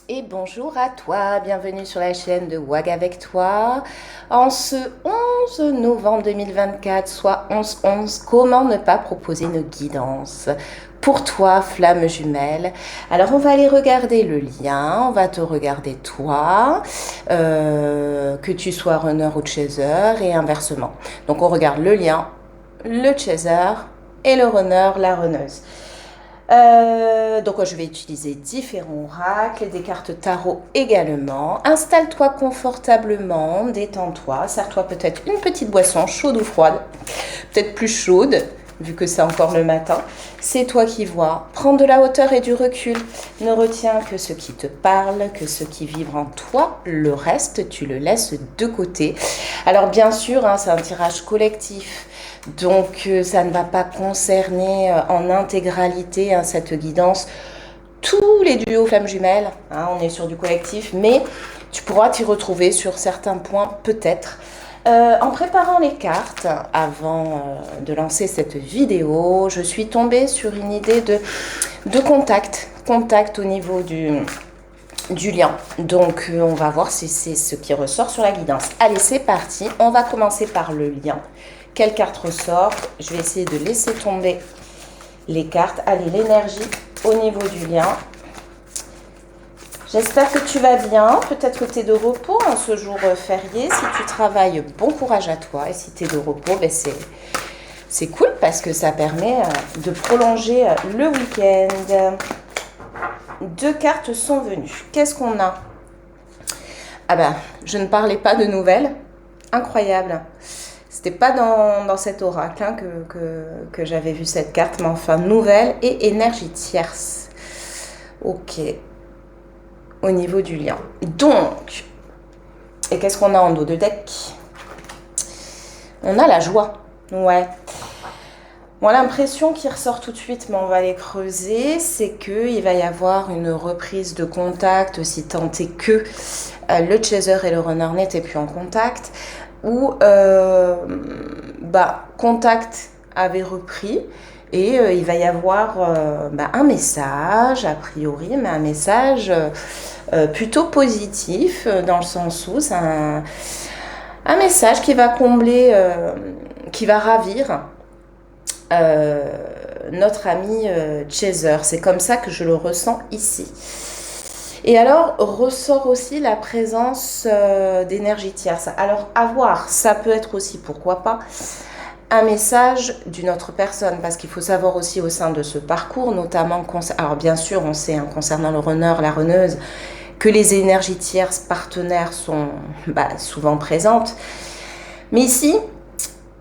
Et bonjour à toi, bienvenue sur la chaîne de WAG avec toi. En ce 11 novembre 2024, soit 11-11, comment ne pas proposer une guidance pour toi, flamme jumelle? Alors on va aller regarder le lien, on va te regarder toi, que tu sois runner ou chaser et inversement. Donc on regarde le lien, le chaser et le runner, la runneuse. Donc je vais utiliser différents oracles, des cartes tarot également. Installe-toi confortablement, détends-toi, sers-toi peut-être une petite boisson chaude ou froide, peut-être plus chaude vu que c'est encore le matin. C'est toi qui vois. Prends de la hauteur et du recul. Ne retiens que ce qui te parle, que ce qui vibre en toi. Le reste, tu le laisses de côté. Alors bien sûr, c'est un tirage collectif. Donc ça ne va pas concerner en intégralité cette guidance tous les duos flammes jumelles. On est sur du collectif, mais tu pourras t'y retrouver sur certains points peut-être. En préparant les cartes, avant de lancer cette vidéo, je suis tombée sur une idée de contact au niveau du lien. Donc on va voir si c'est ce qui ressort sur la guidance. Allez, c'est parti. On va commencer par le lien. Quelle carte ressort? Je vais essayer de laisser tomber les cartes. Allez, l'énergie au niveau du lien. J'espère que tu vas bien. Peut-être que tu es de repos ce jour férié. Si tu travailles, bon courage à toi. Et si tu es de repos, c'est cool parce que ça permet de prolonger le week-end. Deux cartes sont venues. Qu'est-ce qu'on a? Ah ben, je ne parlais pas de nouvelles. Incroyable. C'était pas dans cet oracle que j'avais vu cette carte, mais enfin, nouvelle et énergie tierce. Ok. Au niveau du lien. Donc, et qu'est-ce qu'on a en dos de deck? On a la joie. Ouais. Bon, l'impression qui ressort tout de suite, mais on va les creuser, c'est qu'il va y avoir une reprise de contact, si tant est que le chaser et le runner n'étaient plus en contact, ou contact avait repris, et il va y avoir un message, a priori, mais un message plutôt positif, dans le sens où c'est un message qui va combler, qui va ravir notre ami Chaser. C'est comme ça que je le ressens ici. Et alors, ressort aussi la présence d'énergie tierce. Alors, à voir, ça peut être aussi, pourquoi pas, un message d'une autre personne, parce qu'il faut savoir aussi au sein de ce parcours, notamment, alors bien sûr, on sait, concernant le runner, la runneuse, que les énergies tierces partenaires sont souvent présentes. Mais ici,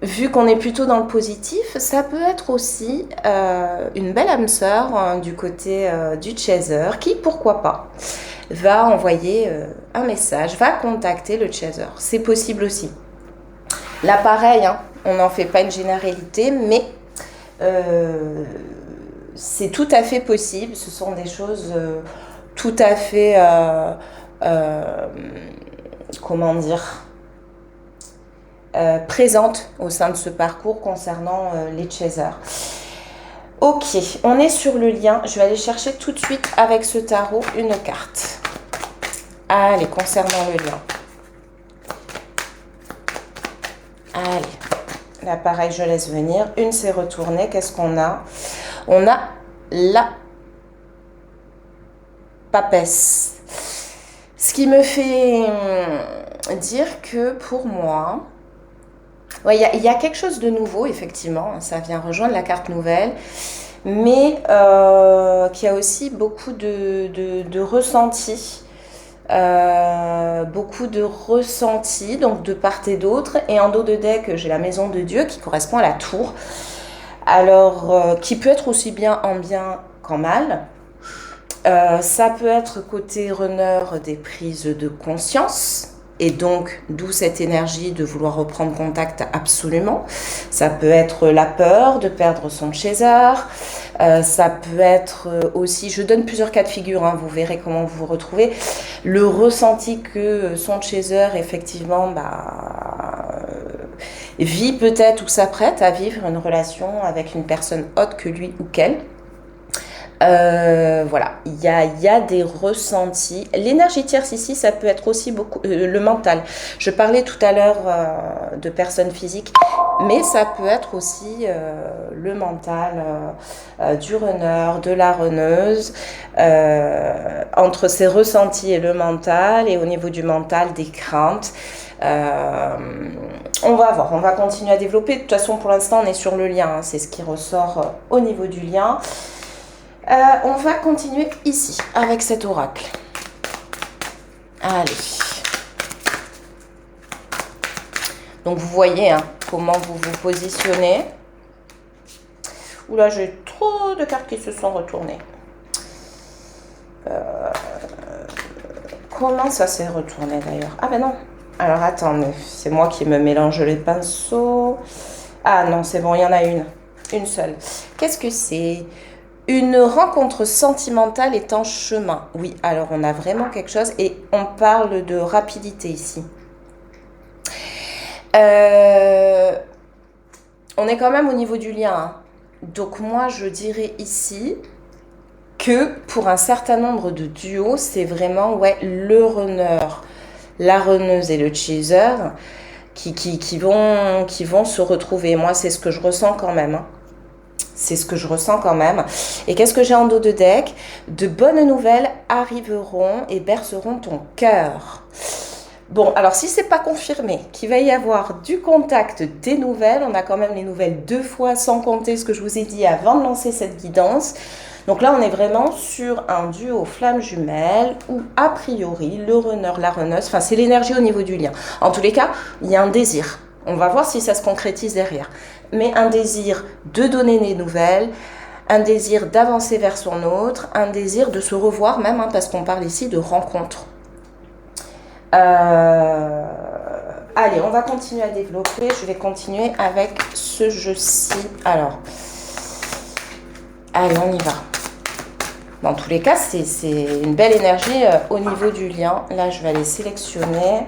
vu qu'on est plutôt dans le positif, ça peut être aussi une belle âme sœur du côté du chaser qui, pourquoi pas, va envoyer un message, va contacter le chaser. C'est possible aussi. Là, pareil, on n'en fait pas une généralité, mais c'est tout à fait possible. Ce sont des choses tout à fait, comment dire, présente au sein de ce parcours concernant les chasers. Ok, on est sur le lien. Je vais aller chercher tout de suite avec ce tarot une carte. Allez, concernant le lien. Allez, là pareil, je laisse venir. Une s'est retournée. Qu'est-ce qu'on a? On a la papesse. Ce qui me fait dire que pour moi, il y a quelque chose de nouveau, effectivement, ça vient rejoindre la carte nouvelle, mais qui a aussi beaucoup de ressentis, donc de part et d'autre. Et en dos de deck, j'ai la maison de Dieu qui correspond à la tour, alors qui peut être aussi bien en bien qu'en mal. Ça peut être côté runner des prises de conscience, et donc d'où cette énergie de vouloir reprendre contact absolument. Ça peut être la peur de perdre son chaser, ça peut être aussi, je donne plusieurs cas de figure, vous verrez comment vous vous retrouvez, le ressenti que son chaser effectivement vit peut-être ou s'apprête à vivre une relation avec une personne autre que lui ou qu'elle. Voilà, il y a des ressentis. L'énergie tierce ici, ça peut être aussi beaucoup le mental. Je parlais tout à l'heure de personnes physiques, mais ça peut être aussi le mental du runner, de la runneuse, entre ses ressentis et le mental, et au niveau du mental, des craintes. On va voir, on va continuer à développer. De toute façon, pour l'instant, on est sur le lien, hein, c'est ce qui ressort au niveau du lien. On va continuer ici avec cet oracle. Allez. Donc vous voyez hein, comment vous vous positionnez. Oula, j'ai trop de cartes qui se sont retournées. Comment ça s'est retourné d'ailleurs? Ah ben non. Alors attendez, c'est moi qui me mélange les pinceaux. Ah non, c'est bon, il y en a une seule. Qu'est-ce que c'est? Une rencontre sentimentale est en chemin. Oui, alors on a vraiment quelque chose et on parle de rapidité ici. On est quand même au niveau du lien. Hein. Donc moi, je dirais ici que pour un certain nombre de duos, c'est vraiment ouais, le runner, la runneuse et le chaser qui vont se retrouver. Moi, c'est ce que je ressens quand même. Hein. C'est ce que je ressens quand même. Et qu'est-ce que j'ai en dos de deck? De bonnes nouvelles arriveront et berceront ton cœur. Bon, alors si c'est pas confirmé qu'il va y avoir du contact, des nouvelles, on a quand même les nouvelles 2 fois sans compter ce que je vous ai dit avant de lancer cette guidance. Donc là, on est vraiment sur un duo flamme jumelle où a priori, le runner, la runneuse, enfin c'est l'énergie au niveau du lien. En tous les cas, il y a un désir. On va voir si ça se concrétise derrière. Mais un désir de donner des nouvelles, un désir d'avancer vers son autre, un désir de se revoir même, hein, parce qu'on parle ici de rencontre. Allez, on va continuer à développer. Je vais continuer avec ce jeu-ci. Alors, allez, on y va. Dans tous les cas, c'est une belle énergie au niveau du lien. Là, je vais aller sélectionner.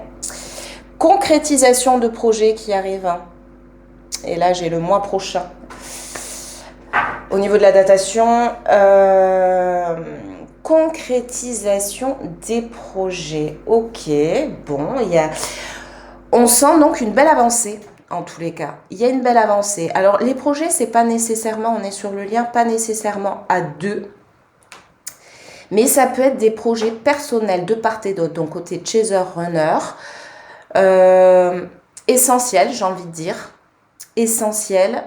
Concrétisation de projet qui arrive. Hein. Et là, j'ai le mois prochain. Au niveau de la datation, concrétisation des projets. Ok, bon, on sent donc une belle avancée. En tous les cas, il y a une belle avancée. Alors, les projets, c'est pas nécessairement, on est sur le lien, pas nécessairement à deux. Mais ça peut être des projets personnels de part et d'autre. Donc, côté chaser-runner, essentiel, j'ai envie de dire. Essentiel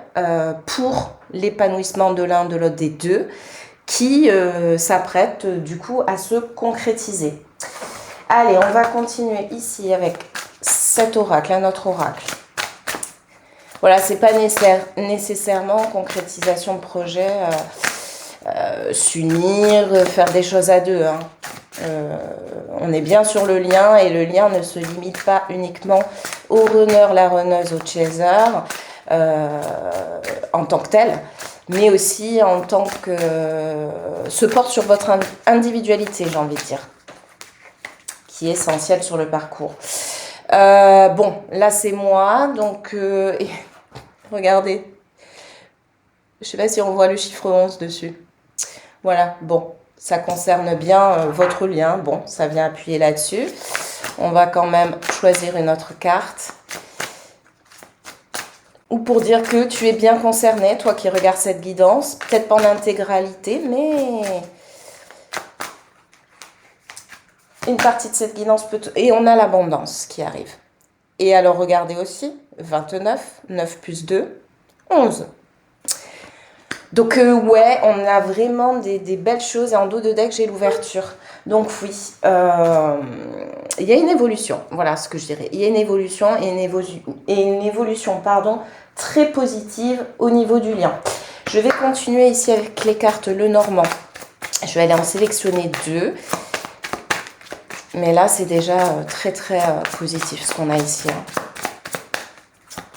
pour l'épanouissement de l'un de l'autre des deux qui s'apprête du coup à se concrétiser. Allez, on va continuer ici avec cet oracle, un autre oracle. Voilà, c'est pas nécessairement concrétisation de projet, s'unir, faire des choses à deux. Hein. On est bien sur le lien et le lien ne se limite pas uniquement au runner, la runneuse, au chaser. En tant que tel, mais aussi en tant que se porte sur votre individualité, j'ai envie de dire, qui est essentielle sur le parcours. Bon, là c'est moi, donc regardez, je sais pas si on voit le chiffre 11 dessus. Voilà, bon, ça concerne bien votre lien, bon, ça vient appuyer là-dessus. On va quand même choisir une autre carte. Ou pour dire que tu es bien concerné, toi qui regardes cette guidance, peut-être pas en intégralité, mais une partie de cette guidance peut... Et on a l'abondance qui arrive. Et alors regardez aussi, 29, 9 plus 2, 11. Donc ouais, on a vraiment des belles choses. Et en dos de deck, j'ai l'ouverture. Donc oui, il y a une évolution. Voilà ce que je dirais. Il y a une évolution et une évolution, très positive au niveau du lien. Je vais continuer ici avec les cartes Lenormand. Je vais aller en sélectionner 2. Mais là, c'est déjà très positif ce qu'on a ici. Hein.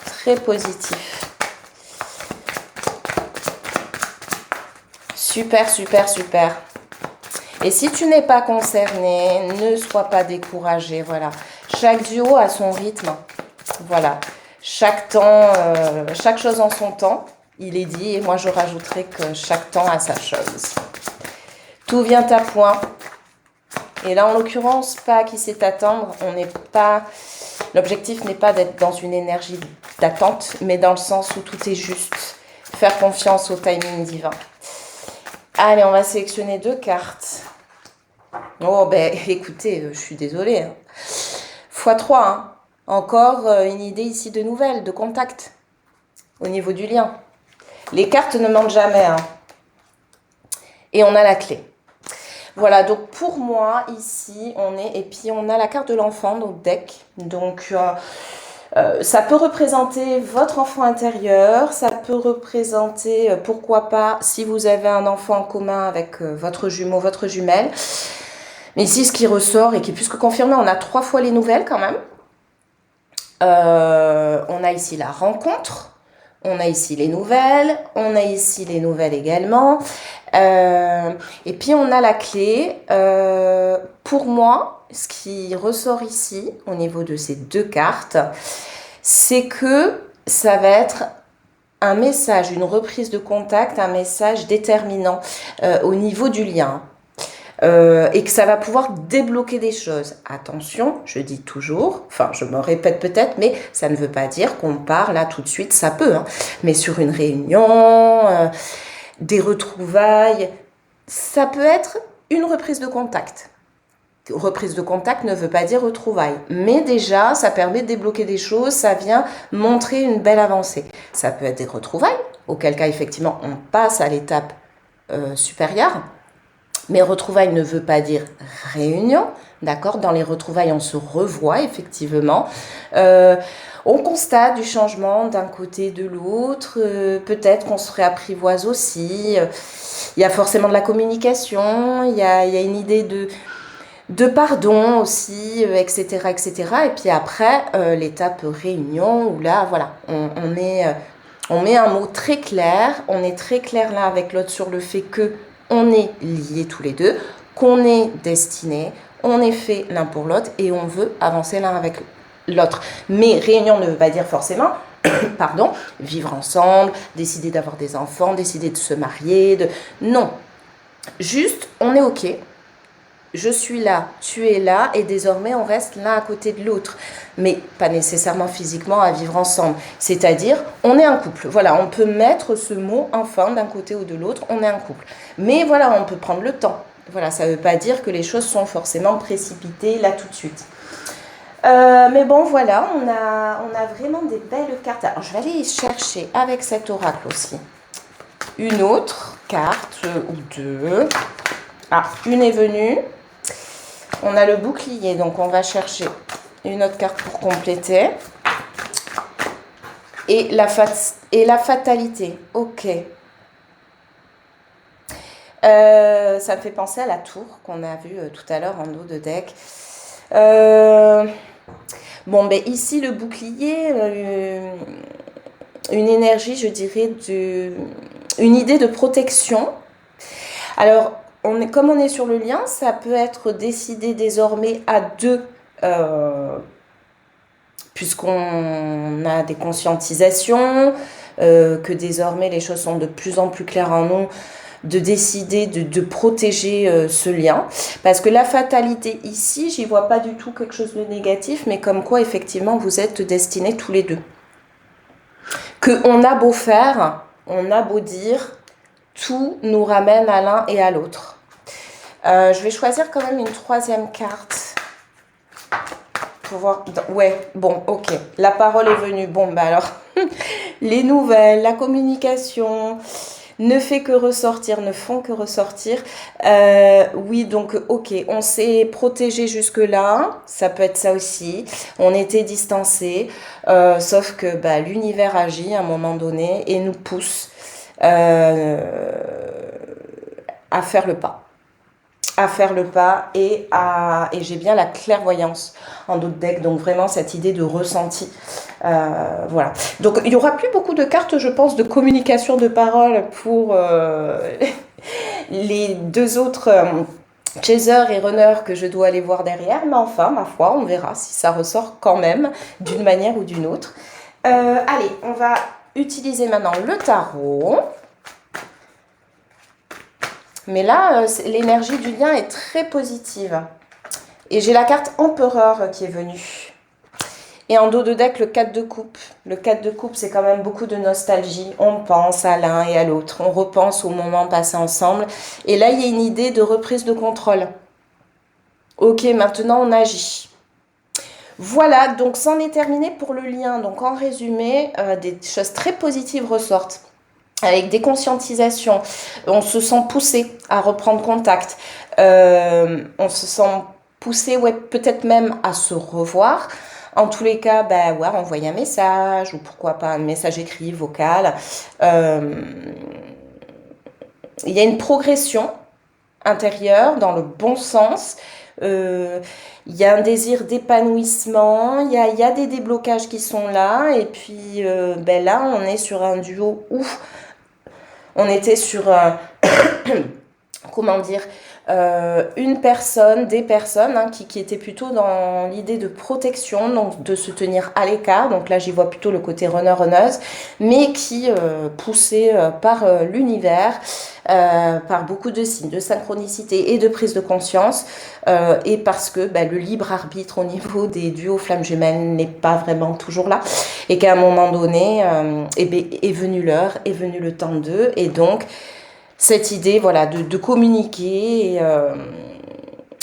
Très positif. Super, super, super. Et si tu n'es pas concerné, ne sois pas découragé. Voilà. Chaque duo a son rythme. Voilà. Chaque temps, chaque chose en son temps, il est dit. Et moi, je rajouterai que chaque temps a sa chose. Tout vient à point. Et là, en l'occurrence, pas à qui c'est attendre. On n'est pas... L'objectif n'est pas d'être dans une énergie d'attente, mais dans le sens où tout est juste. Faire confiance au timing divin. Allez, on va sélectionner 2 cartes. Oh, ben, écoutez, je suis désolée. Hein. x3, hein. Encore une idée ici de nouvelles, de contact. Au niveau du lien. Les cartes ne mentent jamais. Hein. Et on a la clé. Voilà, donc pour moi, ici, on est... Et puis, on a la carte de l'enfant, donc deck. Donc, ça peut représenter votre enfant intérieur. Ça peut représenter, pourquoi pas, si vous avez un enfant en commun avec votre jumeau, votre jumelle. Mais ici, ce qui ressort et qui est plus que confirmé, on a 3 fois les nouvelles quand même. On a ici la rencontre. On a ici les nouvelles, on a ici les nouvelles également. Et puis on a la clé. Pour moi, ce qui ressort ici, au niveau de ces 2 cartes, c'est que ça va être un message, une reprise de contact, un message déterminant au niveau du lien. Et que ça va pouvoir débloquer des choses. Attention, je dis toujours, enfin je me répète peut-être, mais ça ne veut pas dire qu'on part là tout de suite, ça peut, hein, mais sur une réunion, des retrouvailles, ça peut être une reprise de contact. Reprise de contact ne veut pas dire retrouvailles, mais déjà ça permet de débloquer des choses, ça vient montrer une belle avancée. Ça peut être des retrouvailles, auquel cas effectivement on passe à l'étape supérieure. Mais retrouvailles ne veut pas dire réunion, d'accord? Dans les retrouvailles, on se revoit effectivement. On constate du changement d'un côté de l'autre. Peut-être qu'on se réapprivoise aussi. Il y a forcément de la communication. Il y a une idée de pardon aussi, etc., etc. Et puis après, l'étape réunion où là, voilà, on met un mot très clair. On est très clair l'un avec l'autre sur le fait que on est liés tous les deux, qu'on est destinés, on est fait l'un pour l'autre et on veut avancer l'un avec l'autre. Mais réunion ne veut pas dire forcément, pardon, vivre ensemble, décider d'avoir des enfants, décider de se marier, non. Juste, on est OK. Je suis là, tu es là et désormais on reste l'un à côté de l'autre. Mais pas nécessairement physiquement à vivre ensemble. C'est-à-dire, on est un couple. Voilà, on peut mettre ce mot enfin d'un côté ou de l'autre, on est un couple. Mais voilà, on peut prendre le temps. Voilà, ça ne veut pas dire que les choses sont forcément précipitées là tout de suite. Mais bon, voilà, on a vraiment des belles cartes. Alors, je vais aller chercher avec cet oracle aussi une autre carte ou 2. Ah, une est venue. On a le bouclier, donc on va chercher une autre carte pour compléter. Et la fatalité, ok. Ça me fait penser à la tour qu'on a vue tout à l'heure en dos de deck. Bon, ben ici, le bouclier, une énergie, je dirais, une idée de protection. Alors, comme on est sur le lien, ça peut être décidé désormais à 2, puisqu'on a des conscientisations, que désormais les choses sont de plus en plus claires en nous, de décider de protéger ce lien. Parce que la fatalité ici, j'y vois pas du tout quelque chose de négatif, mais comme quoi effectivement vous êtes destinés tous les deux. Qu'on a beau faire, on a beau dire, tout nous ramène à l'un et à l'autre. Je vais choisir quand même une 3e carte. Pour voir. Ouais, bon, ok. La parole est venue. Bon, bah alors, les nouvelles, la communication ne fait que ressortir, ne font que ressortir. Oui, donc, ok, on s'est protégé jusque-là. Ça peut être ça aussi. On était distancés. Sauf que bah, l'univers agit à un moment donné et nous pousse à faire le pas. Et j'ai bien la clairvoyance en d'autres decks, donc vraiment cette idée de ressenti. Voilà. Donc il n'y aura plus beaucoup de cartes, je pense, de communication de parole pour les 2 autres chaser et runner que je dois aller voir derrière, mais enfin, ma foi, on verra si ça ressort quand même d'une manière ou d'une autre. Allez, on va utiliser maintenant le tarot. Mais là, l'énergie du lien est très positive. Et j'ai la carte Empereur qui est venue. Et en dos de deck, le 4 de coupe. Le 4 de coupe, c'est quand même beaucoup de nostalgie. On pense à l'un et à l'autre. On repense au moment passé ensemble. Et là, il y a une idée de reprise de contrôle. Ok, maintenant on agit. Voilà, donc c'en est terminé pour le lien. Donc en résumé, des choses très positives ressortent. Avec des conscientisations, on se sent poussé à reprendre contact. On se sent poussé, ouais, peut-être même à se revoir. En tous les cas, bah, ouais, envoyer un message ou pourquoi pas un message écrit, vocal. Il y a une progression intérieure dans le bon sens. Il y a un désir d'épanouissement, il y a des déblocages qui sont là. Et puis ben là, on est sur un duo où on était sur comment dire, une personne, des personnes qui étaient plutôt dans l'idée de protection, donc de se tenir à l'écart. Donc là, j'y vois plutôt le côté runner-runneuse, mais qui, poussé par l'univers, par beaucoup de signes, de synchronicité et de prise de conscience, et parce que le libre arbitre au niveau des duos flammes jumelles n'est pas vraiment toujours là, et qu'à un moment donné, est venue l'heure, est venu le temps d'eux, et donc cette idée, voilà, de communiquer,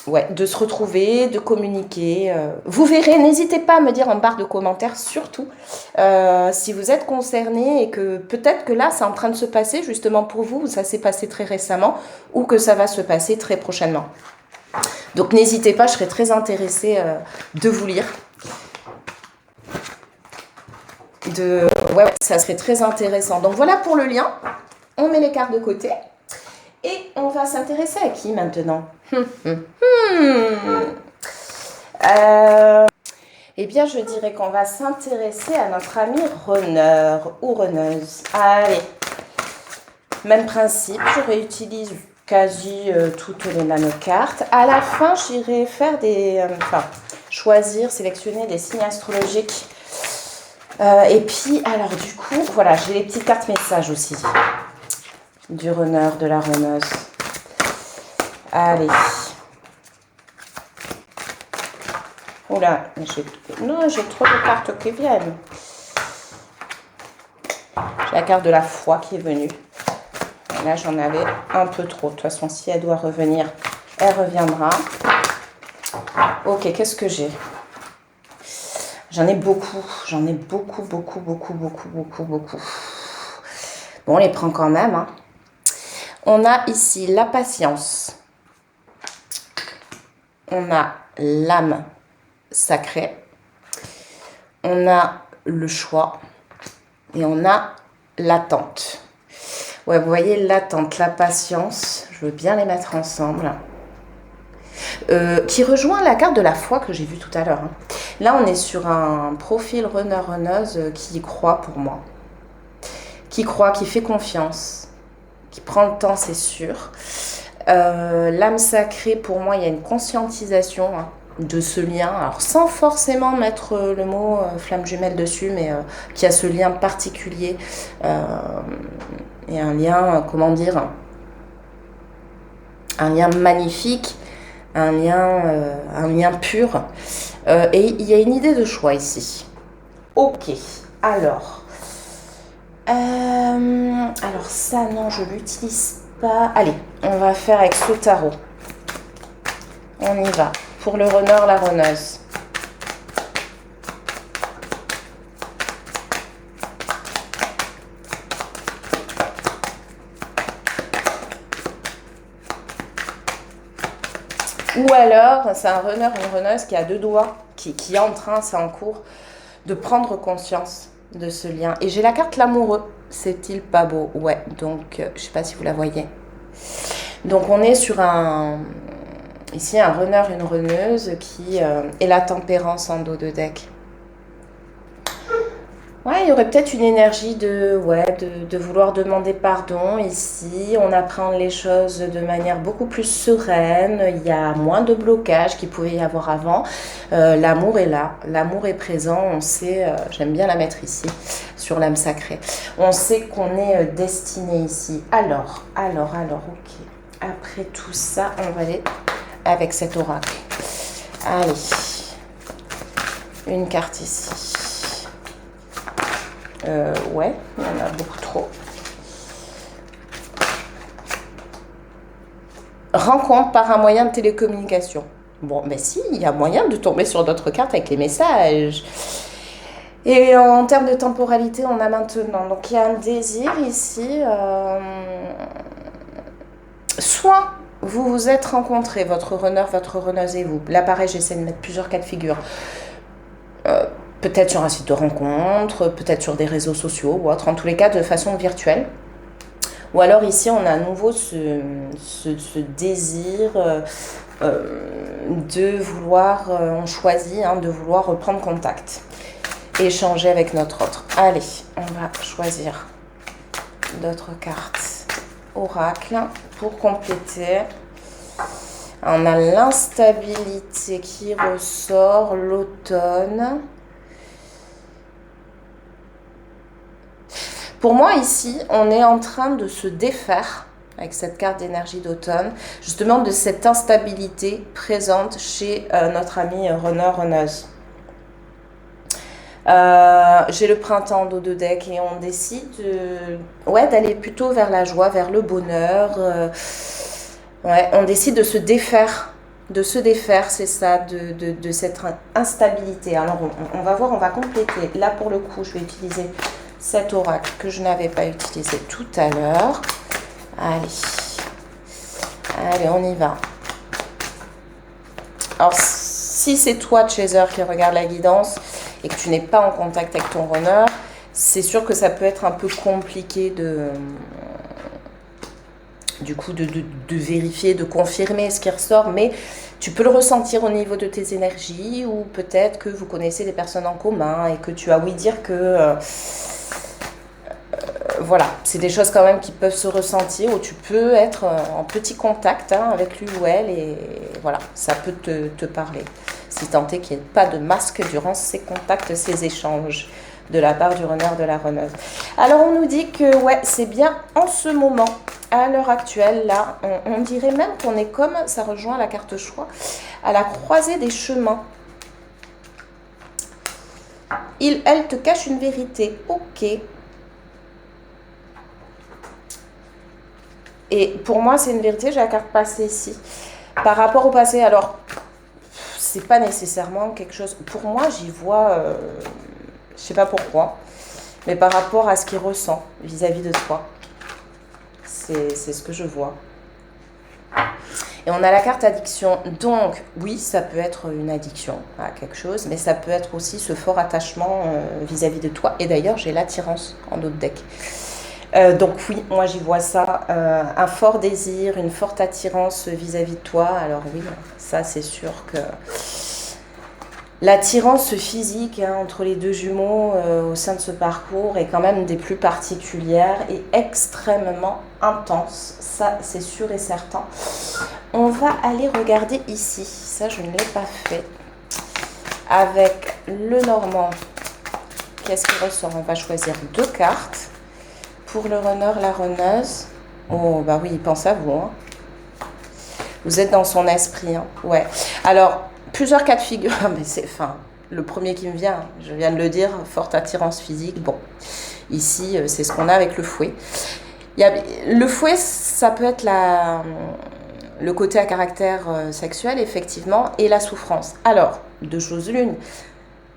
ouais, de se retrouver, de communiquer. Vous verrez, n'hésitez pas à me dire en barre de commentaires, surtout, si vous êtes concerné et que peut-être que là, c'est en train de se passer justement pour vous, ça s'est passé très récemment, ou que ça va se passer très prochainement. Donc n'hésitez pas, je serais très intéressée de vous lire. Ouais, ça serait très intéressant. Donc voilà pour le lien. On met les cartes de côté et on va s'intéresser à qui maintenant? Eh bien, je dirais qu'on va s'intéresser à notre ami runner ou runneuse. Allez, même principe, je réutilise quasi toutes les mêmes cartes. À la fin, j'irai faire choisir, sélectionner des signes astrologiques. Et puis, alors du coup, voilà, j'ai les petites cartes messages aussi. Du runner, de la runneuse. Allez. Oula, j'ai trop de cartes qui viennent. J'ai la carte de la foi qui est venue. Et là, j'en avais un peu trop. De toute façon, si elle doit revenir, elle reviendra. Ok, qu'est-ce que j'ai? J'en ai beaucoup. J'en ai beaucoup. Bon, on les prend quand même, hein. On a ici la patience. On a l'âme sacrée. On a le choix. Et on a l'attente. Ouais, vous voyez l'attente, la patience. Je veux bien les mettre ensemble. Qui rejoint la carte de la foi que j'ai vue tout à l'heure. Là, on est sur un profil runner-runneuse qui y croit pour moi. Qui croit, qui fait confiance. Qui prend le temps, c'est sûr. L'âme sacrée, pour moi, il y a une conscientisation de ce lien. Alors, sans forcément mettre le mot flamme jumelle dessus, mais qui a ce lien particulier. Et un lien, comment dire, un lien magnifique, un lien pur. Et il y a une idée de choix ici. Ok, alors ça, non, je l'utilise pas. Allez, on va faire avec ce tarot. On y va. Pour le runner, la runneuse. Ou alors, c'est un runner, une runneuse qui a deux doigts, qui est en train, c'est en cours, de prendre conscience de ce lien. Et j'ai la carte l'amoureux. C'est-il pas beau? Ouais, donc je sais pas si vous la voyez. Donc on est sur ici un runner, une runneuse qui est la tempérance en dos de deck. Ouais, il y aurait peut-être une énergie de vouloir demander pardon ici. On apprend les choses de manière beaucoup plus sereine. Il y a moins de blocages qu'il pouvait y avoir avant. L'amour est là, l'amour est présent. On sait, j'aime bien la mettre ici, sur l'âme sacrée. On sait qu'on est destiné ici. Alors, ok. Après tout ça, on va aller avec cet oracle. Allez, une carte ici. Ouais, il y en a beaucoup trop. Rencontre par un moyen de télécommunication. Bon, ben si, il y a moyen de tomber sur d'autres cartes avec les messages. Et en termes de temporalité, on a maintenant. Donc, il y a un désir ici. Soit vous vous êtes rencontrés, votre runner, votre runneuse et vous. Là, pareil, j'essaie de mettre plusieurs cas de figure. Peut-être sur un site de rencontre, peut-être sur des réseaux sociaux ou autre. En tous les cas, de façon virtuelle. Ou alors ici, on a à nouveau ce désir de vouloir, on choisit de vouloir reprendre contact, échanger avec notre autre. Allez, on va choisir d'autres cartes oracle pour compléter. On a l'instabilité qui ressort, l'automne. Pour moi, ici, on est en train de se défaire, avec cette carte d'énergie d'automne, justement de cette instabilité présente chez notre ami runner-runneuse. J'ai le printemps en dos de deck et on décide d'aller plutôt vers la joie, vers le bonheur. On décide de se défaire. C'est ça, de cette instabilité. Alors, on va voir, on va compléter. Là, pour le coup, je vais utiliser cet oracle que je n'avais pas utilisé tout à l'heure. Allez, on y va. Alors, si c'est toi, Chaser, qui regarde la guidance et que tu n'es pas en contact avec ton runner, c'est sûr que ça peut être un peu compliqué de vérifier, de confirmer ce qui ressort, mais tu peux le ressentir au niveau de tes énergies, ou peut-être que vous connaissez des personnes en commun et que tu as ouï dire que voilà, c'est des choses quand même qui peuvent se ressentir, où tu peux être en petit contact avec lui ou elle, et voilà, ça peut te parler. Si tant est qu'il n'y ait pas de masque durant ces contacts, ces échanges de la part du runner, de la runneuse. Alors on nous dit que c'est bien en ce moment, à l'heure actuelle, là, on dirait même qu'on est comme, ça rejoint la carte choix, à la croisée des chemins. Elle te cache une vérité, ok. Et pour moi, c'est une vérité, j'ai la carte passée ici. Par rapport au passé, alors, c'est pas nécessairement quelque chose... Pour moi, j'y vois, je sais pas pourquoi, mais par rapport à ce qu'il ressent vis-à-vis de toi. C'est ce que je vois. Et on a la carte addiction. Donc, oui, ça peut être une addiction à quelque chose, mais ça peut être aussi ce fort attachement vis-à-vis de toi. Et d'ailleurs, j'ai l'attirance en autre deck. Donc oui, moi j'y vois ça, un fort désir, une forte attirance vis-à-vis de toi. Alors oui, ça c'est sûr que l'attirance physique entre les deux jumeaux au sein de ce parcours est quand même des plus particulières et extrêmement intense. Ça c'est sûr et certain. On va aller regarder ici, ça je ne l'ai pas fait, avec le normand. Qu'est-ce qui ressort? On va choisir 2 cartes. Pour le runner, la runneuse, oh bah oui, il pense à vous. Vous êtes dans son esprit. Ouais. Alors, plusieurs cas de figure. Mais le premier qui me vient, je viens de le dire, forte attirance physique. Bon, ici, c'est ce qu'on a avec le fouet. Le fouet, ça peut être le côté à caractère sexuel, effectivement, et la souffrance. Alors, 2 choses l'une.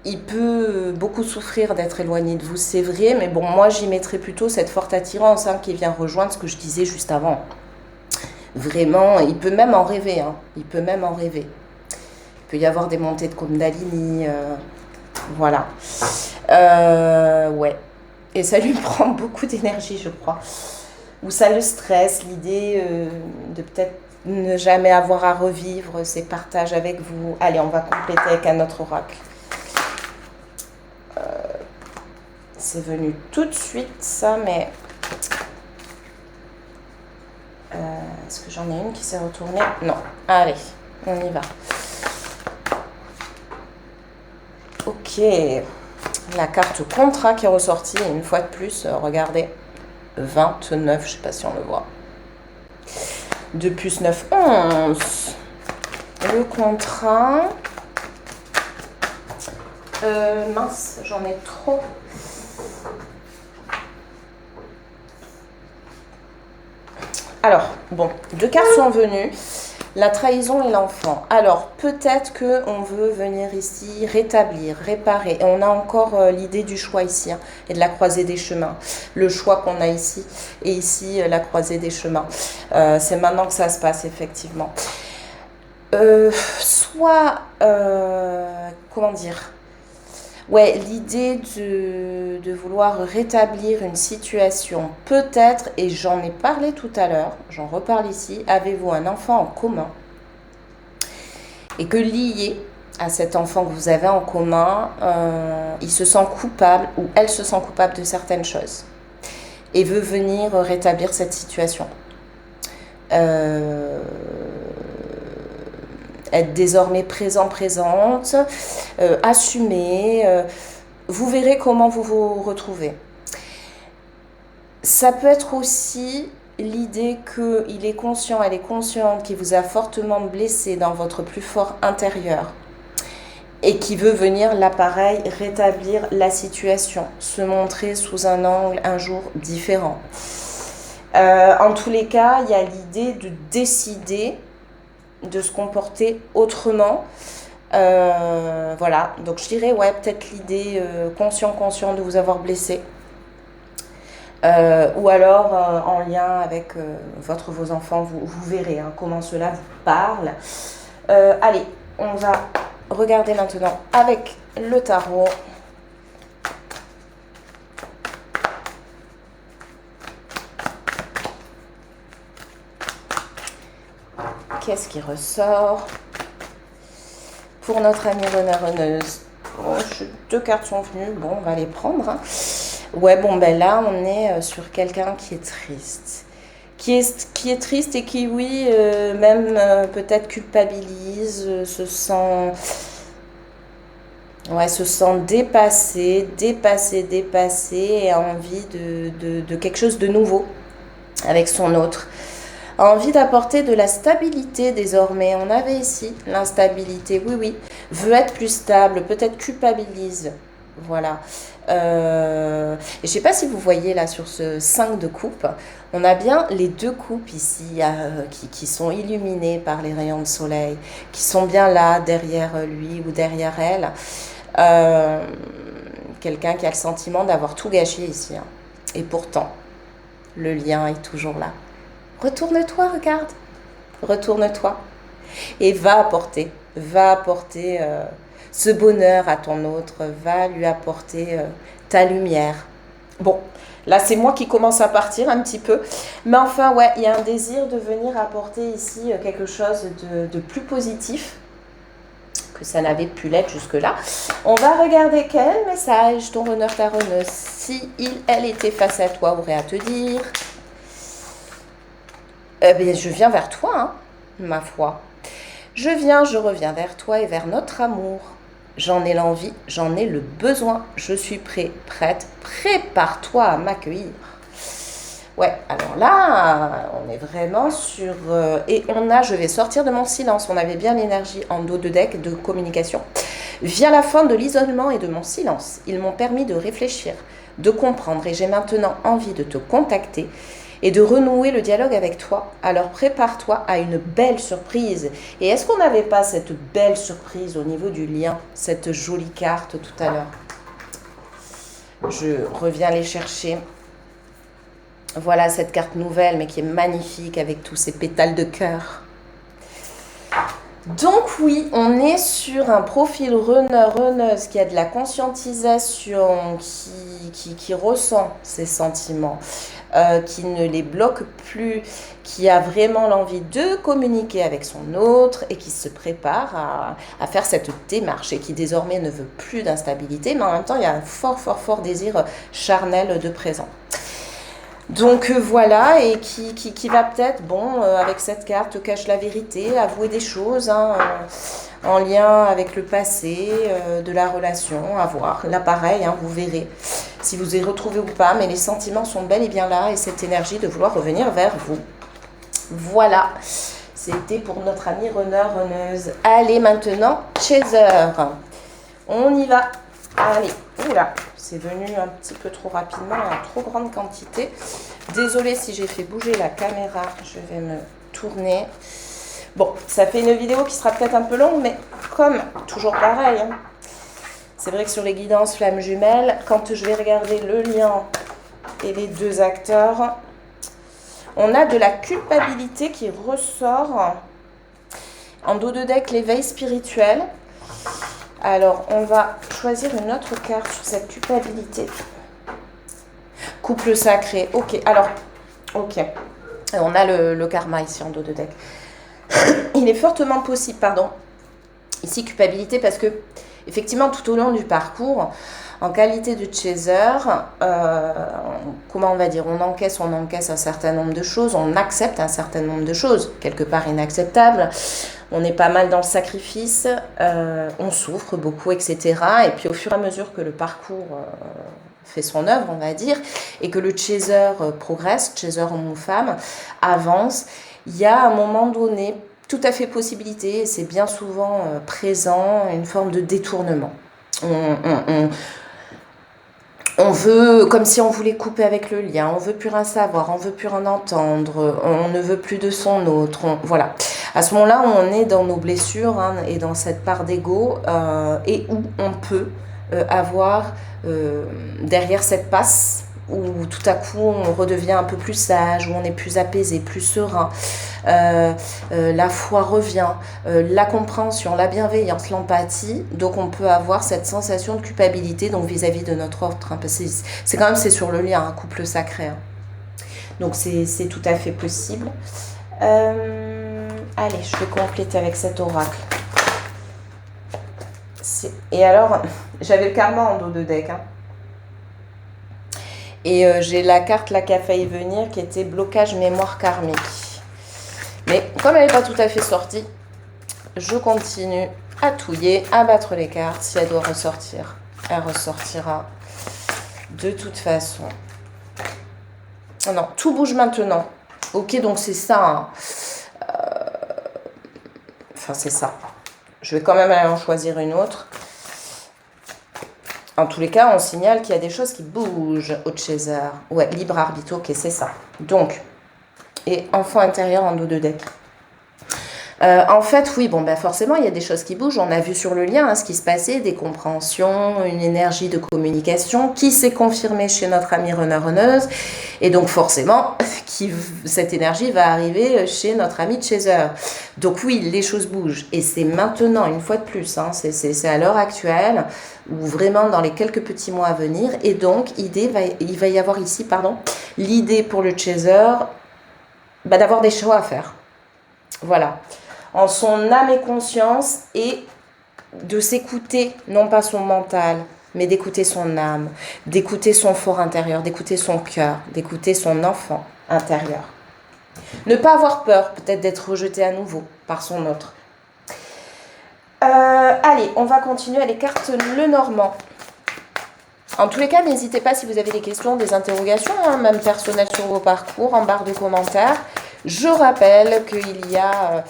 Il peut beaucoup souffrir d'être éloigné de vous, c'est vrai, mais bon, moi j'y mettrais plutôt cette forte attirance qui vient rejoindre ce que je disais juste avant. Vraiment, il peut même en rêver, il peut même en rêver. Il peut y avoir des montées de Kundalini, voilà. Ouais, et ça lui prend beaucoup d'énergie, je crois. Ou ça le stresse, l'idée de peut-être ne jamais avoir à revivre ces partages avec vous. Allez, on va compléter avec un autre oracle. C'est venu tout de suite, ça, mais... est-ce que j'en ai une qui s'est retournée? Non. Allez, on y va. Ok. La carte contrat qui est ressortie, une fois de plus, regardez. 29, je ne sais pas si on le voit. 2 plus 9, 11. Le contrat. Mince, j'en ai trop. Alors, bon, 2 cartes sont venues. La trahison et l'enfant. Alors, peut-être qu'on veut venir ici rétablir, réparer. Et on a encore l'idée du choix ici, hein, et de la croisée des chemins. Le choix qu'on a ici, et ici, la croisée des chemins. C'est maintenant que ça se passe, effectivement. Comment dire? Ouais, l'idée de vouloir rétablir une situation, peut-être, et j'en ai parlé tout à l'heure, j'en reparle ici, avez-vous un enfant en commun et que lié à cet enfant que vous avez en commun, il se sent coupable ou elle se sent coupable de certaines choses et veut venir rétablir cette situation. Être désormais présente, assumer, vous verrez comment vous vous retrouvez. Ça peut être aussi l'idée qu'il est conscient, elle est consciente, qu'il vous a fortement blessé dans votre plus fort intérieur et qui veut venir, là pareil, rétablir la situation, se montrer sous un angle un jour différent. En tous les cas, il y a l'idée de décider de se comporter autrement. Voilà, donc je dirais, ouais, peut-être l'idée conscient de vous avoir blessé. Ou alors en lien avec vos enfants, vous verrez hein, comment cela vous parle. Allez, on va regarder maintenant avec le tarot. Qu'est-ce qui ressort pour notre amie renard-reneuse? Oh, 2 cartes sont venues, bon, on va les prendre. Hein. Ouais, bon, ben là, on est sur quelqu'un qui est triste. Qui est triste et qui, oui, même peut-être culpabilise, se sent dépassé et a envie de quelque chose de nouveau avec son autre. A envie d'apporter de la stabilité désormais. On avait ici l'instabilité, oui, veut être plus stable, peut-être culpabilise. Voilà. Et je ne sais pas si vous voyez là sur ce 5 de coupe, on a bien les 2 coupes ici qui sont illuminées par les rayons de soleil, qui sont bien là derrière lui ou derrière elle. Quelqu'un qui a le sentiment d'avoir tout gâché ici. Hein. Et pourtant, le lien est toujours là. Retourne-toi, regarde. Retourne-toi. Et va apporter ce bonheur à ton autre, va lui apporter ta lumière. Bon, là c'est moi qui commence à partir un petit peu, mais enfin ouais, il y a un désir de venir apporter ici quelque chose de plus positif, que ça n'avait pu l'être jusque-là. On va regarder quel message ton reneur, ta reneuse, si elle était face à toi, aurait à te dire. Bien, je viens vers toi, hein, ma foi. Je reviens vers toi et vers notre amour. J'en ai l'envie, j'en ai le besoin. Je suis prêt, prête. Prépare-toi à m'accueillir. Ouais, alors là, on est vraiment sur... et je vais sortir de mon silence. On avait bien l'énergie en dos de deck de communication. Via la fin de l'isolement et de mon silence, ils m'ont permis de réfléchir, de comprendre. Et j'ai maintenant envie de te contacter et de renouer le dialogue avec toi. Alors prépare-toi à une belle surprise. Et est-ce qu'on n'avait pas cette belle surprise au niveau du lien, cette jolie carte tout à l'heure? Je reviens les chercher. Voilà cette carte nouvelle, mais qui est magnifique avec tous ces pétales de cœur. Donc oui, on est sur un profil runner-runneuse qui a de la conscientisation, qui ressent ses sentiments, qui ne les bloque plus, qui a vraiment l'envie de communiquer avec son autre et qui se prépare à faire cette démarche et qui désormais ne veut plus d'instabilité, mais en même temps il y a un fort désir charnel de présent. Donc voilà, et qui va peut-être, avec cette carte, te cache la vérité, avouer des choses hein, en lien avec le passé, de la relation, à voir. Là pareil, hein, vous verrez si vous y retrouvez ou pas, mais les sentiments sont bel et bien là, et cette énergie de vouloir revenir vers vous. Voilà, c'était pour notre ami runneuse. Allez, maintenant, chaser. On y va. Allez, oula, c'est venu un petit peu trop rapidement, en trop grande quantité. Désolée si j'ai fait bouger la caméra, je vais me tourner. Bon, ça fait une vidéo qui sera peut-être un peu longue, mais comme toujours pareil, hein. C'est vrai que sur les guidances flammes jumelles, quand je vais regarder le lien et les deux acteurs, on a de la culpabilité qui ressort en dos de deck, l'éveil spirituel. Alors, on va choisir une autre carte sur cette culpabilité. Couple sacré. Ok, alors, ok. On a le karma ici en dos de deck. Il est fortement possible, pardon, ici culpabilité parce que, effectivement, tout au long du parcours, en qualité de chaser, comment on va dire, on encaisse un certain nombre de choses, on accepte un certain nombre de choses, quelque part inacceptables. On est pas mal dans le sacrifice, on souffre beaucoup, etc. Et puis au fur et à mesure que le parcours fait son œuvre, on va dire, et que le chaser progresse, chaser homme ou femme, avance, il y a à un moment donné tout à fait possibilité, et c'est bien souvent présent, une forme de détournement. On veut, comme si on voulait couper avec le lien, on veut plus rien savoir, on veut plus rien entendre, on ne veut plus de son autre, voilà. À ce moment-là, on est dans nos blessures hein, et dans cette part d'ego et où on peut avoir derrière cette passe où tout à coup on redevient un peu plus sage, où on est plus apaisé, plus serein. La foi revient, la compréhension, la bienveillance, l'empathie. Donc on peut avoir cette sensation de culpabilité donc vis-à-vis de notre autre. Hein, c'est quand même c'est sur le lien, un couple sacré. Hein. Donc c'est tout à fait possible. Allez, je vais compléter avec cet oracle. Et alors, j'avais le karma en dos de deck. Hein. Et j'ai la carte là qui a failli venir qui était blocage mémoire karmique. Mais comme elle n'est pas tout à fait sortie, je continue à touiller, à battre les cartes. Si elle doit ressortir, elle ressortira de toute façon. Oh non, tout bouge maintenant. Ok, donc c'est ça. Hein. Enfin, c'est ça. Je vais quand même aller en choisir une autre. En tous les cas, on signale qu'il y a des choses qui bougent au chaser. Ouais, libre arbitre, ok, c'est ça. Donc, et enfant intérieur en dos de deck. En fait, oui, bon, ben forcément, il y a des choses qui bougent. On a vu sur le lien hein, ce qui se passait, des compréhensions, une énergie de communication qui s'est confirmée chez notre amie runneuse. Et donc, forcément, cette énergie va arriver chez notre ami chaser. Donc, oui, les choses bougent. Et c'est maintenant, une fois de plus, hein, c'est à l'heure actuelle, ou vraiment dans les quelques petits mois à venir. Et donc, il va y avoir ici, l'idée pour le chaser d'avoir des choix à faire. Voilà. En son âme et conscience et de s'écouter, non pas son mental, mais d'écouter son âme, d'écouter son fort intérieur, d'écouter son cœur, d'écouter son enfant intérieur. Ne pas avoir peur peut-être d'être rejeté à nouveau par son autre. Allez, on va continuer à les cartes Lenormand. En tous les cas, n'hésitez pas si vous avez des questions, des interrogations, hein, même personnelles sur vos parcours, en barre de commentaires. Je rappelle qu'il y a...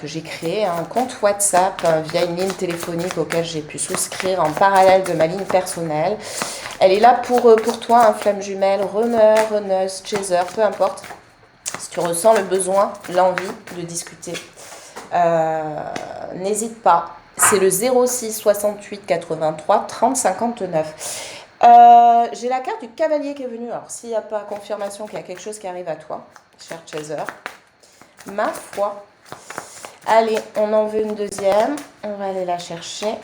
que j'ai créé un compte WhatsApp via une ligne téléphonique auquel j'ai pu souscrire en parallèle de ma ligne personnelle. Elle est là pour toi, un flamme jumelle, runneuse, chaser, peu importe. Si tu ressens le besoin, l'envie de discuter, n'hésite pas. C'est le 06 68 83 30 59. J'ai la carte du cavalier qui est venu. Alors, s'il n'y a pas confirmation qu'il y a quelque chose qui arrive à toi, cher chaser, ma foi. Allez, on en veut une deuxième. On va aller la chercher.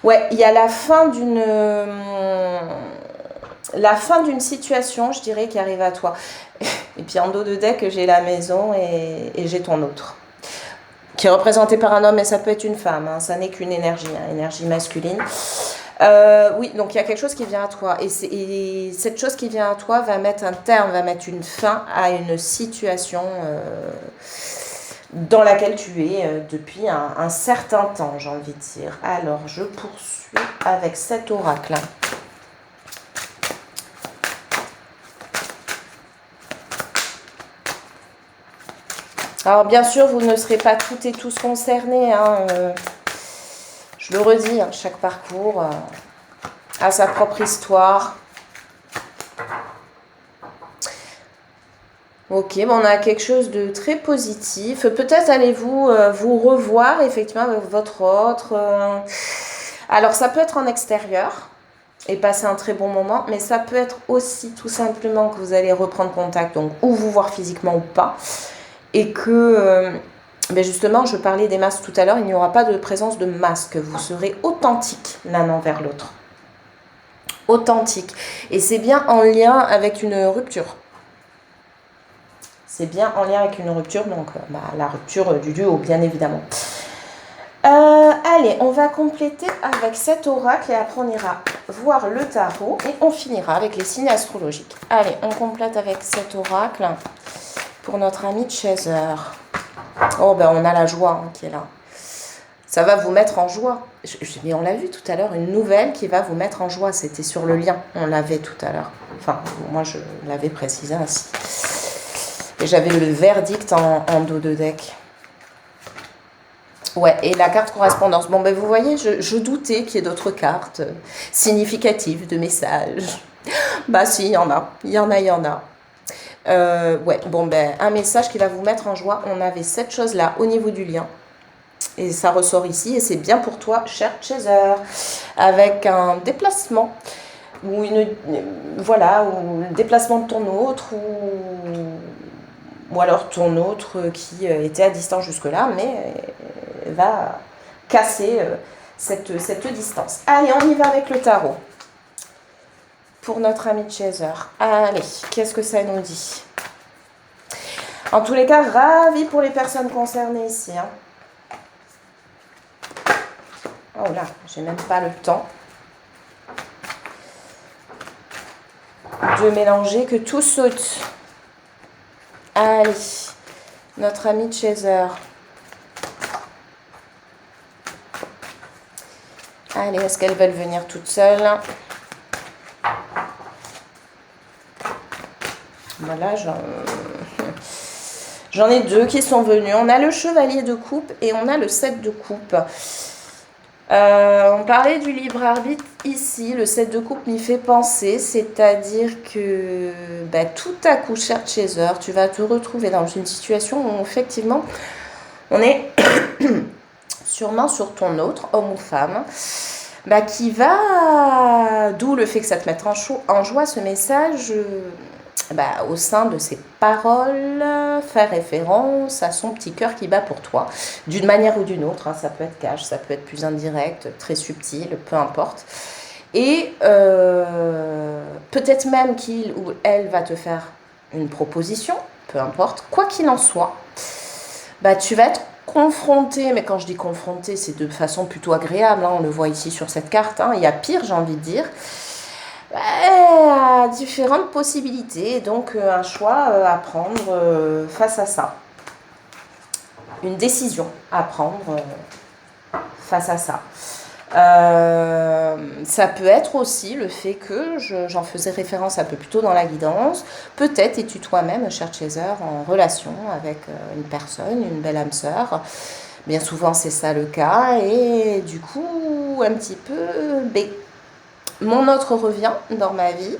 Ouais, il y a la fin d'une situation, je dirais, qui arrive à toi. Et puis en dos de deck, j'ai la maison et j'ai ton autre. Qui est représenté par un homme, et ça peut être une femme. Hein, ça n'est qu'une énergie, hein, énergie masculine. Oui, donc il y a quelque chose qui vient à toi. Et cette chose qui vient à toi va mettre un terme, va mettre une fin à une situation dans laquelle tu es depuis un certain temps, j'ai envie de dire. Alors, je poursuis avec cet oracle. Alors bien sûr, vous ne serez pas toutes et tous concernés. Hein, je le redis, hein, chaque parcours a sa propre histoire. Ok, bon, on a quelque chose de très positif. Peut-être allez-vous vous revoir effectivement avec votre autre. Alors ça peut être en extérieur et passer un très bon moment, mais ça peut être aussi tout simplement que vous allez reprendre contact, donc ou vous voir physiquement ou pas, et que ben justement, je parlais des masques tout à l'heure, il n'y aura pas de présence de masque, vous serez authentique l'un envers l'autre. Authentique. Et c'est bien en lien avec une rupture. C'est bien en lien avec une rupture, donc la rupture du duo, bien évidemment. Allez, on va compléter avec cet oracle et après on ira voir le tarot et on finira avec les signes astrologiques. Allez, on complète avec cet oracle pour notre ami Chaser. Oh, ben on a la joie hein, qui est là. Ça va vous mettre en joie. Mais on l'a vu tout à l'heure, une nouvelle qui va vous mettre en joie. C'était sur le lien, on l'avait tout à l'heure. Enfin, moi je l'avais précisé ainsi. Et j'avais le verdict en dos de deck. Ouais, et la carte correspondance. Bon, ben vous voyez, je doutais qu'il y ait d'autres cartes significatives de messages. Bah si, il y en a. Il y en a, il y en a. Ouais, bon, ben un message qui va vous mettre en joie. On avait cette chose-là au niveau du lien. Et ça ressort ici. Et c'est bien pour toi, cher Chaser. Avec un déplacement. Ou voilà, ou le déplacement de ton autre. Ou alors ton autre qui était à distance jusque-là, mais va casser cette distance. Allez, on y va avec le tarot. Pour notre ami Chaser. Allez, qu'est-ce que ça nous dit? En tous les cas, ravi pour les personnes concernées ici. Hein. Oh là, j'ai même pas le temps de mélanger, que tout saute. Allez, notre ami Chaser. Allez, est-ce qu'elles veulent venir toutes seules? Voilà, j'en ai deux qui sont venus. On a le chevalier de coupe et on a le 7 de coupe. On parlait du libre arbitre ici. Le 7 de coupe m'y fait penser. C'est-à-dire que tout à coup, cher Chaser, tu vas te retrouver dans une situation où effectivement, on est sûrement sur ton autre, homme ou femme, qui va, d'où le fait que ça te mette en joie ce message, au sein de ses paroles, faire référence à son petit cœur qui bat pour toi, d'une manière ou d'une autre, hein, ça peut être cash, ça peut être plus indirect, très subtil, peu importe. Et peut-être même qu'il ou elle va te faire une proposition, peu importe, quoi qu'il en soit, tu vas être confronté, mais quand je dis confronté, c'est de façon plutôt agréable, hein, on le voit ici sur cette carte, hein, il y a pire, j'ai envie de dire, à différentes possibilités, donc un choix à prendre face à ça. Une décision à prendre face à ça. Ça peut être aussi le fait que, j'en faisais référence un peu plus tôt dans la guidance, peut-être es-tu toi-même, cher Chaser, en relation avec une personne, une belle âme sœur. Bien souvent c'est ça le cas, et du coup un petit peu, mon autre revient dans ma vie.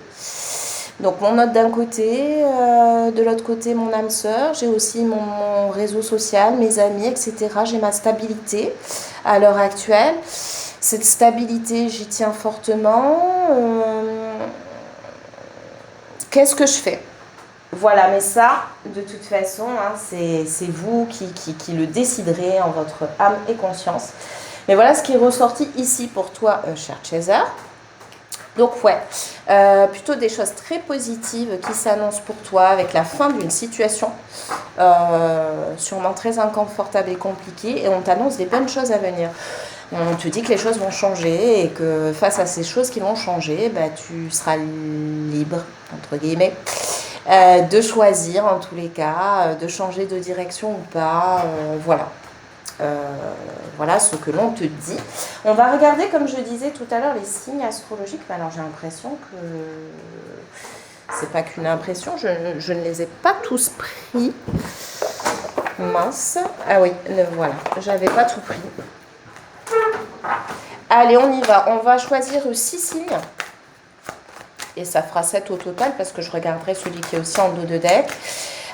Donc mon autre d'un côté, de l'autre côté mon âme sœur, j'ai aussi mon réseau social, mes amis, etc. J'ai ma stabilité à l'heure actuelle. Cette stabilité, j'y tiens fortement. Qu'est-ce que je fais? Voilà, mais ça, de toute façon, hein, c'est vous qui le déciderez en votre âme et conscience. Mais voilà ce qui est ressorti ici pour toi, cher Chaser. Donc ouais, plutôt des choses très positives qui s'annoncent pour toi avec la fin d'une situation sûrement très inconfortable et compliquée, et on t'annonce des bonnes choses à venir. On te dit que les choses vont changer et que face à ces choses qui vont changer, tu seras libre, entre guillemets, de choisir en tous les cas, de changer de direction ou pas, voilà. Voilà ce que l'on te dit. On va regarder, comme je disais tout à l'heure, les signes astrologiques. Alors j'ai l'impression que c'est pas qu'une impression, je ne les ai pas tous pris. Mince. Ah oui, le voilà. J'avais pas tout pris. Allez, on y va. On va choisir 6 signes. Et ça fera 7 au total parce que je regarderai celui qui est aussi en dos de deck.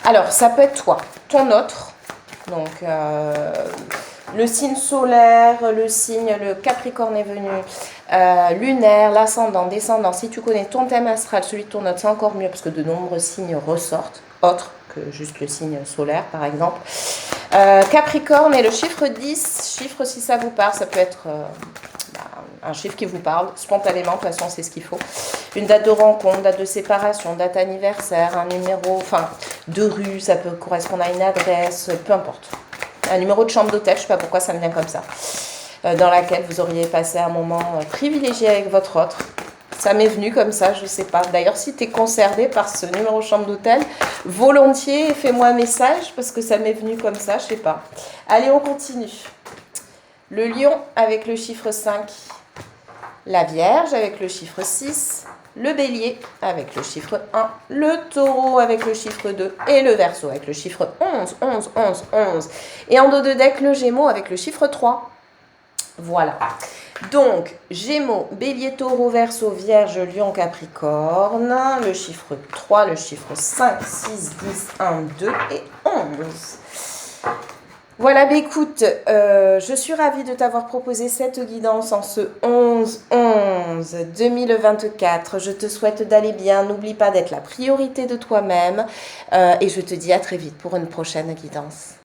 Alors, ça peut être toi, ton autre. Donc, le signe solaire, le Capricorne est venu, lunaire, l'ascendant, descendant. Si tu connais ton thème astral, celui de ton autre, c'est encore mieux parce que de nombreux signes ressortent, autres que juste le signe solaire, par exemple. Capricorne et le chiffre 10, chiffre si ça vous parle, ça peut être un chiffre qui vous parle spontanément, de toute façon c'est ce qu'il faut. Une date de rencontre, date de séparation, date anniversaire, un numéro, de rue, ça peut correspondre à une adresse, peu importe. Un numéro de chambre d'hôtel, je ne sais pas pourquoi ça me vient comme ça, dans laquelle vous auriez passé un moment privilégié avec votre autre. Ça m'est venu comme ça, je ne sais pas. D'ailleurs, si tu es concerné par ce numéro de chambre d'hôtel, volontiers, fais-moi un message parce que ça m'est venu comme ça, je ne sais pas. Allez, on continue. Le lion avec le chiffre 5, la Vierge avec le chiffre 6, le Bélier avec le chiffre 1, le Taureau avec le chiffre 2 et le Verseau avec le chiffre 11, 11, 11, 11. Et en dos de deck, le Gémeaux avec le chiffre 3. Voilà. Donc, Gémeaux, Bélier, Taureau, Verseau, Vierge, Lion, Capricorne, le chiffre 3, le chiffre 5, 6, 10, 1, 2 et 11. Voilà, écoute, je suis ravie de t'avoir proposé cette guidance en ce 11-11-2024. Je te souhaite d'aller bien, n'oublie pas d'être la priorité de toi-même et je te dis à très vite pour une prochaine guidance.